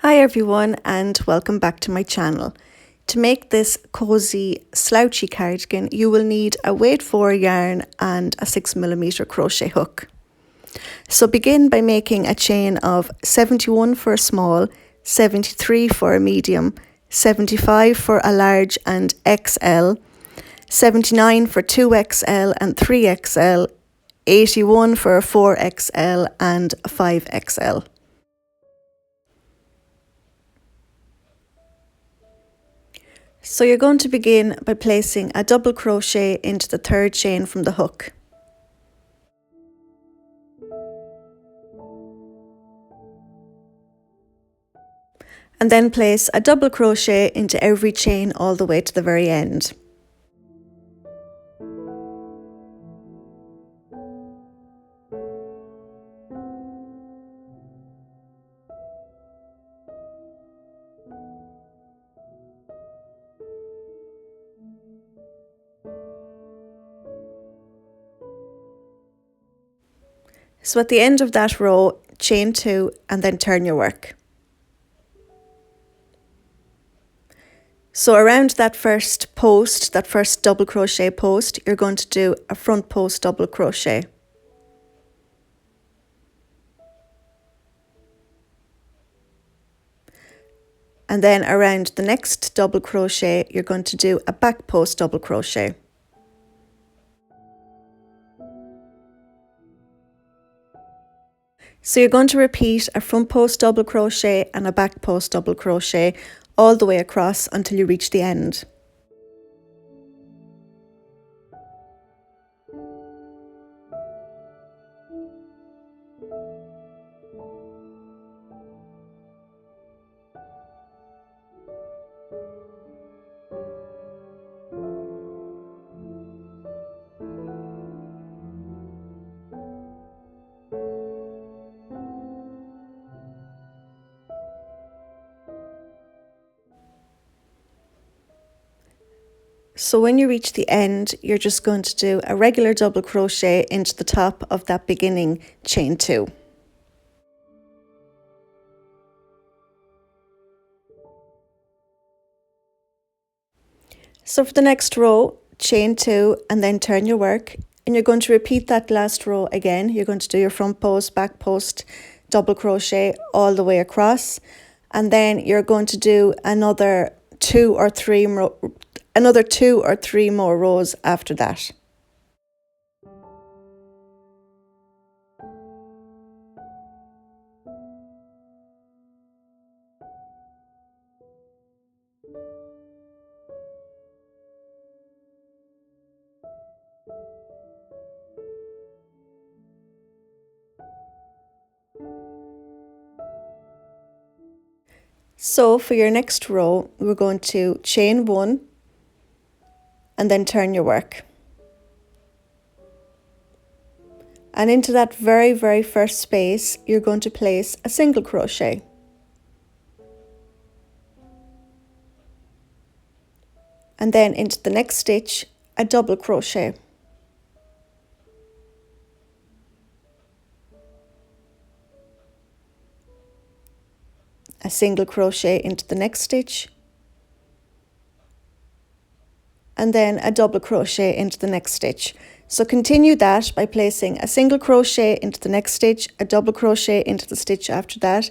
Hi everyone and welcome back to my channel. To make this cozy slouchy cardigan you will need a weight 4 yarn and a 6mm crochet hook. So begin by making a chain of 71 for a small, 73 for a medium, 75 for a large and XL, 79 for 2XL and 3XL, 81 for a 4XL and a 5XL. So you're going to begin by placing a double crochet into the third chain from the hook. And then place a double crochet into every chain all the way to the very end. So at the end of that row, chain 2 and then turn your work. So around that first post, that first double crochet post, you're going to do a front post double crochet. And then around the next double crochet, you're going to do a back post double crochet. So you're going to repeat a front post double crochet and a back post double crochet all the way across until you reach the end. So when you reach the end, you're just going to do a regular double crochet into the top of that beginning chain 2. So for the next row, chain 2 and then turn your work, and you're going to repeat that last row again. You're going to do your front post, back post, double crochet all the way across, and then you're going to do another two or three more rows after that. So for your next row, we're going to chain 1 and then turn your work. And into that very first space, you're going to place a single crochet. And then into the next stitch, a double crochet. A single crochet into the next stitch, and then a double crochet into the next stitch. So continue that by placing a single crochet into the next stitch, a double crochet into the stitch after that,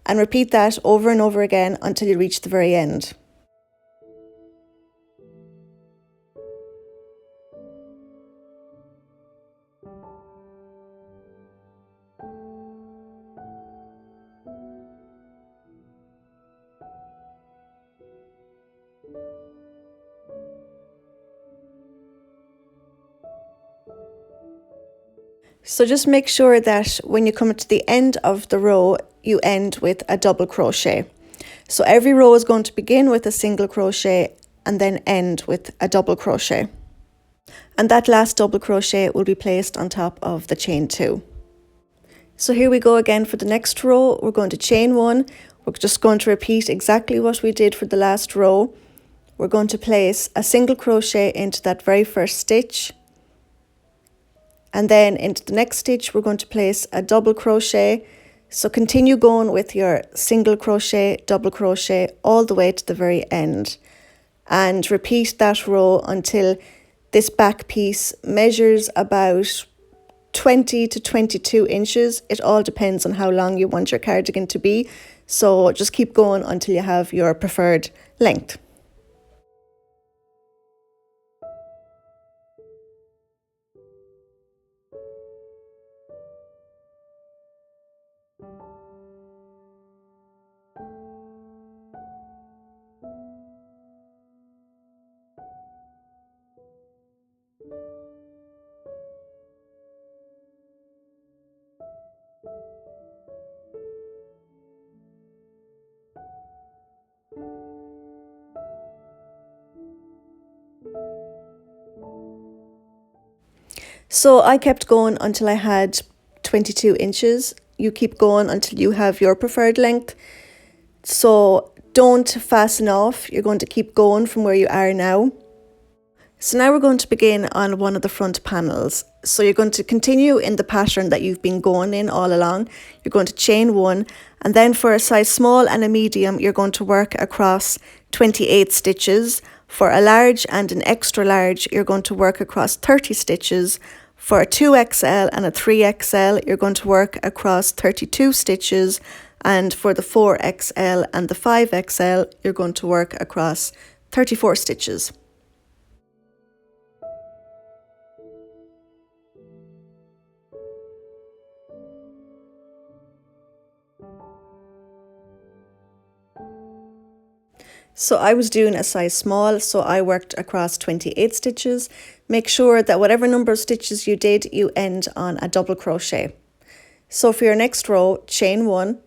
and repeat that over and over again until you reach the very end. So just make sure that when you come to the end of the row, you end with a double crochet. So every row is going to begin with a single crochet and then end with a double crochet. And that last double crochet will be placed on top of the chain 2. So here we go again for the next row. We're going to chain 1. We're just going to repeat exactly what we did for the last row. We're going to place a single crochet into that very first stitch. And then into the next stitch, we're going to place a double crochet So continue going with your single crochet, double crochet all the way to the very end, and repeat that row until this back piece measures about 20 to 22 inches. It all depends on how long you want your cardigan to be. So just keep going until you have your preferred length. So I kept going until I had 22 inches. You keep going until you have your preferred length. So don't fasten off. You're going to keep going from where you are now. So now we're going to begin on one of the front panels. So you're going to continue in the pattern that you've been going in all along. You're going to chain one, and then for a size small and a medium, you're going to work across 28 stitches. For a large and an extra large, you're going to work across 30 stitches. For a 2XL and a 3XL, you're going to work across 32 stitches. And for the 4XL and the 5XL, you're going to work across 34 stitches. So I was doing a size small, so I worked across 28 stitches. Make sure that whatever number of stitches you did, you end on a double crochet. So for your next row, chain one,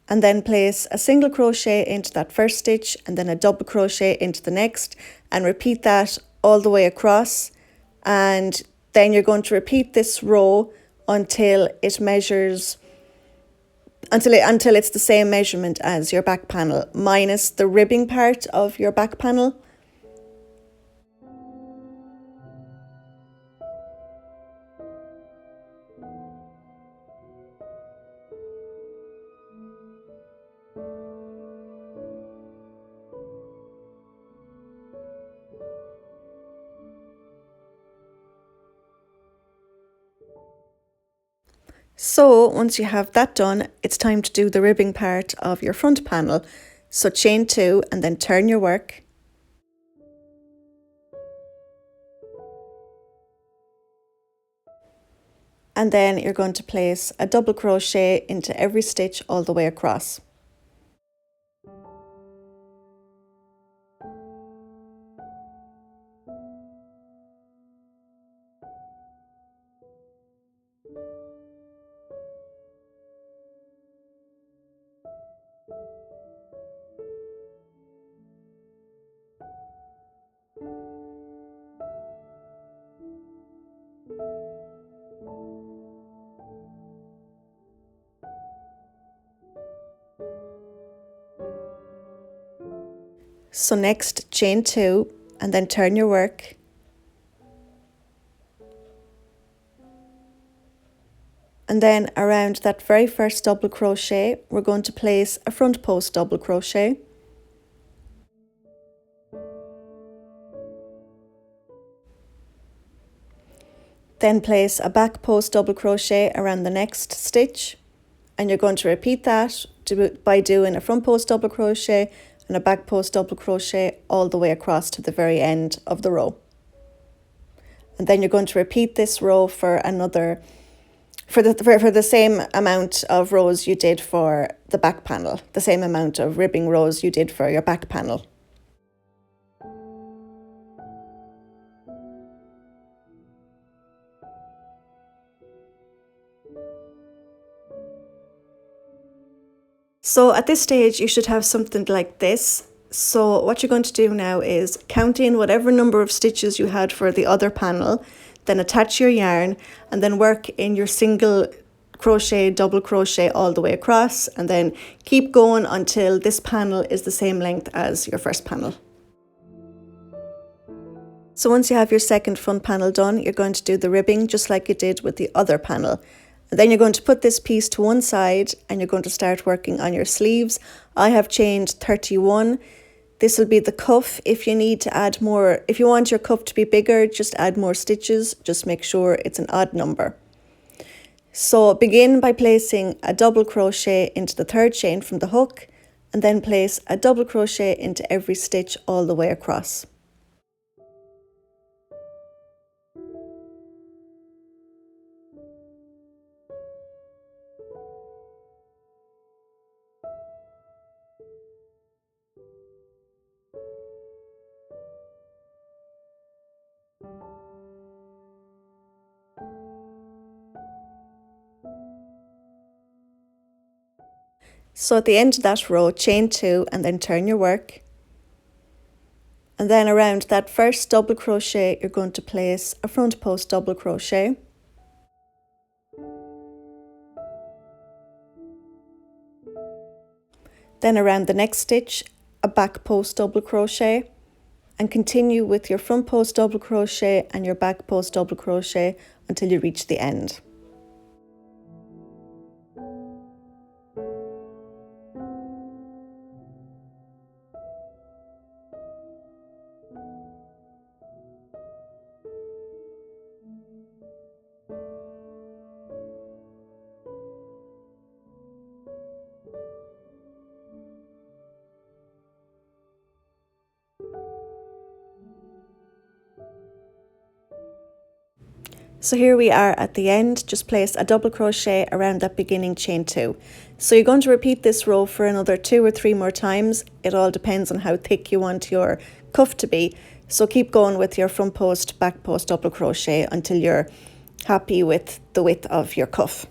and then place a single crochet into that first stitch and then a double crochet into the next, and repeat that all the way across. And then you're going to repeat this row until it measures until it's the same measurement as your back panel, minus the ribbing part of your back panel. So once you have that done, it's time to do the ribbing part of your front panel. So chain two and then turn your work. And then you're going to place a double crochet into every stitch all the way across. So next, chain two and then turn your work. And then around that very first double crochet, we're going to place a front post double crochet. Then place a back post double crochet around the next stitch. And you're going to repeat that by doing a front post double crochet and a back post double crochet all the way across to the very end of the row. And then you're going to repeat this row for the same amount of rows you did for the back panel, the same amount of ribbing rows you did for your back panel. So at this stage, you should have something like this. So what you're going to do now is count in whatever number of stitches you had for the other panel, then attach your yarn and then work in your single crochet, double crochet all the way across, and then keep going until this panel is the same length as your first panel. So once you have your second front panel done, you're going to do the ribbing just like you did with the other panel. And then you're going to put this piece to one side and you're going to start working on your sleeves. I have chained 31. This will be the cuff. If you need to add more, if you want your cuff to be bigger, just add more stitches. Just make sure it's an odd number. So begin by placing a double crochet into the third chain from the hook, and then place a double crochet into every stitch all the way across. So at the end of that row, chain 2 and then turn your work. And then around that first double crochet, you're going to place a front post double crochet. Then around the next stitch, a back post double crochet, and continue with your front post double crochet and your back post double crochet until you reach the end. So here we are at the end. Just place a double crochet around that beginning chain 2. So you're going to repeat this row for another 2 or 3 more times. It all depends on how thick you want your cuff to be. So keep going with your front post, back post double crochet until you're happy with the width of your cuff.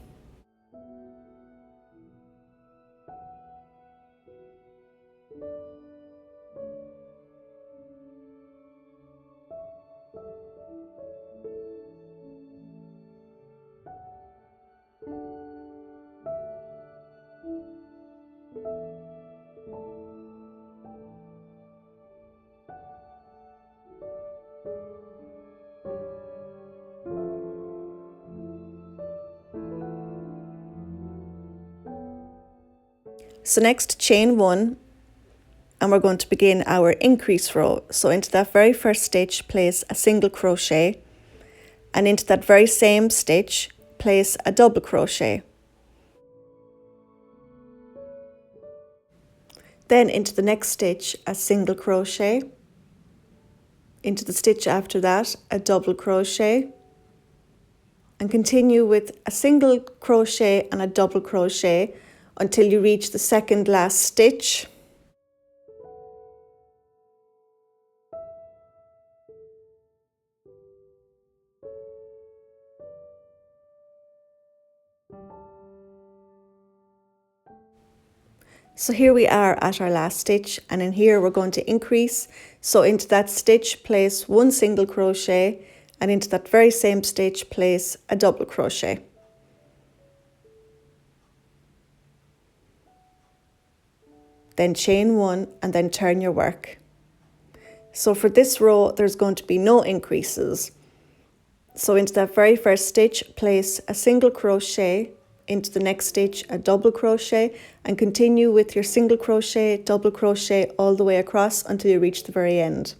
So next, chain 1, and we're going to begin our increase row. So into that very first stitch, place a single crochet, and into that very same stitch, place a double crochet. Then into the next stitch, a single crochet. Into the stitch after that, a double crochet. And continue with a single crochet and a double crochet until you reach the second last stitch. So here we are at our last stitch, and in here we're going to increase. So into that stitch, place one single crochet, and into that very same stitch, place a double crochet. Then chain 1 and then turn your work. So for this row, there's going to be no increases. So into that very first stitch, place a single crochet, into the next stitch a double crochet, and continue with your single crochet, double crochet all the way across until you reach the very end.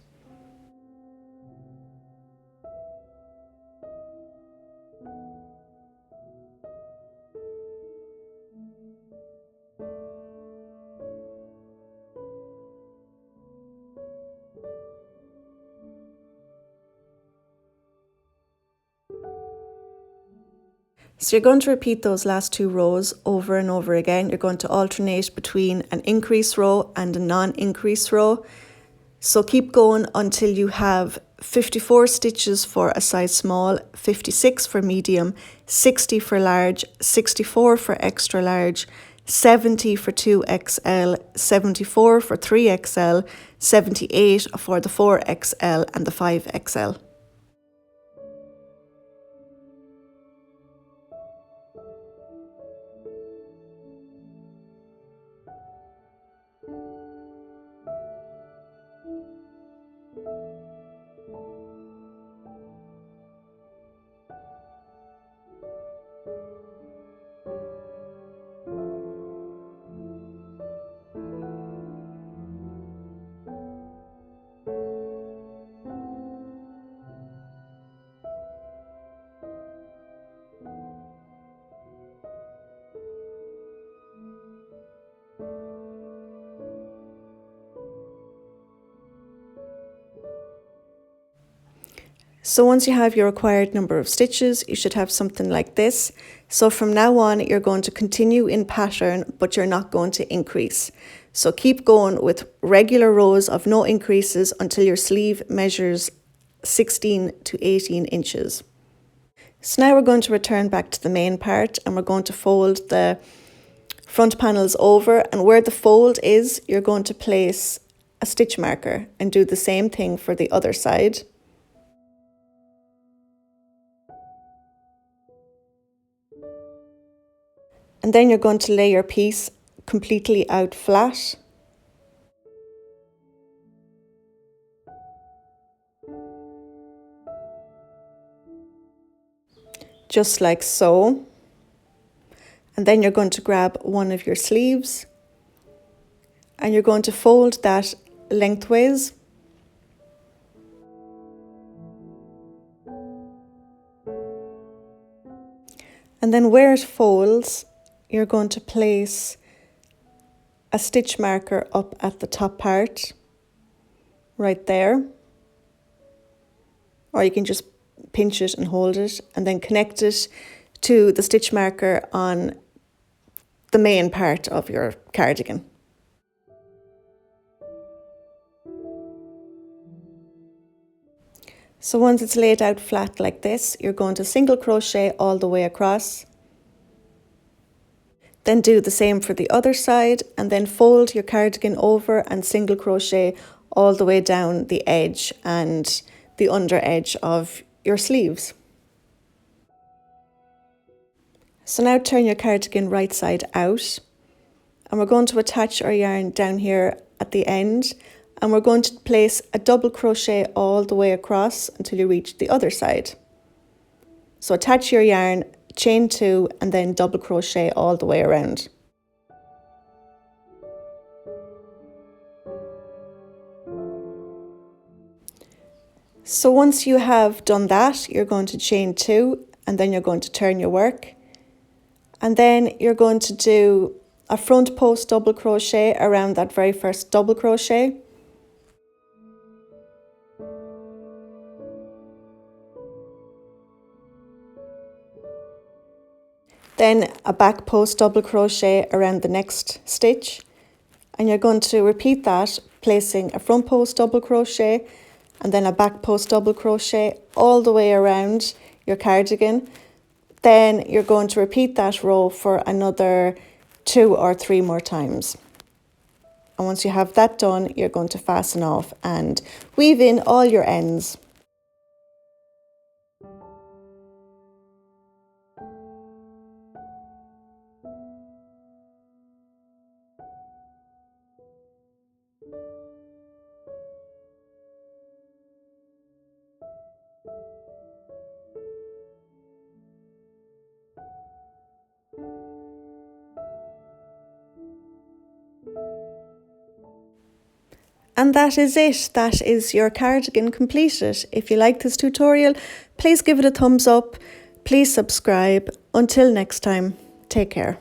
So you're going to repeat those last 2 rows over and over again. You're going to alternate between an increase row and a non-increase row. So keep going until you have 54 stitches for a size small, 56 for medium, 60 for large, 64 for extra large, 70 for 2XL, 74 for 3XL, 78 for the 4XL and the 5XL. So once you have your required number of stitches, you should have something like this. So from now on, you're going to continue in pattern, but you're not going to increase. So keep going with regular rows of no increases until your sleeve measures 16 to 18 inches. So now we're going to return back to the main part, and we're going to fold the front panels over, and where the fold is, you're going to place a stitch marker and do the same thing for the other side. And then you're going to lay your piece completely out flat. Just like so. And then you're going to grab one of your sleeves and you're going to fold that lengthways. And then where it folds, you're going to place a stitch marker up at the top part, right there. Or you can just pinch it and hold it and then connect it to the stitch marker on the main part of your cardigan. So once it's laid out flat like this, you're going to single crochet all the way across. Then do the same for the other side and then fold your cardigan over and single crochet all the way down the edge and the under edge of your sleeves. So now turn your cardigan right side out and we're going to attach our yarn down here at the end, and we're going to place a double crochet all the way across until you reach the other side. So attach your yarn, chain 2 and then double crochet all the way around. So once you have done that, you're going to chain 2 and then you're going to turn your work. And then you're going to do a front post double crochet around that very first double crochet. Then a back post double crochet around the next stitch. And you're going to repeat that, placing a front post double crochet and then a back post double crochet all the way around your cardigan. Then you're going to repeat that row for another 2 or 3 more times. And once you have that done, you're going to fasten off and weave in all your ends. And that is it. That is your cardigan completed. If you like this tutorial, please give it a thumbs up. Please subscribe. Until next time, take care.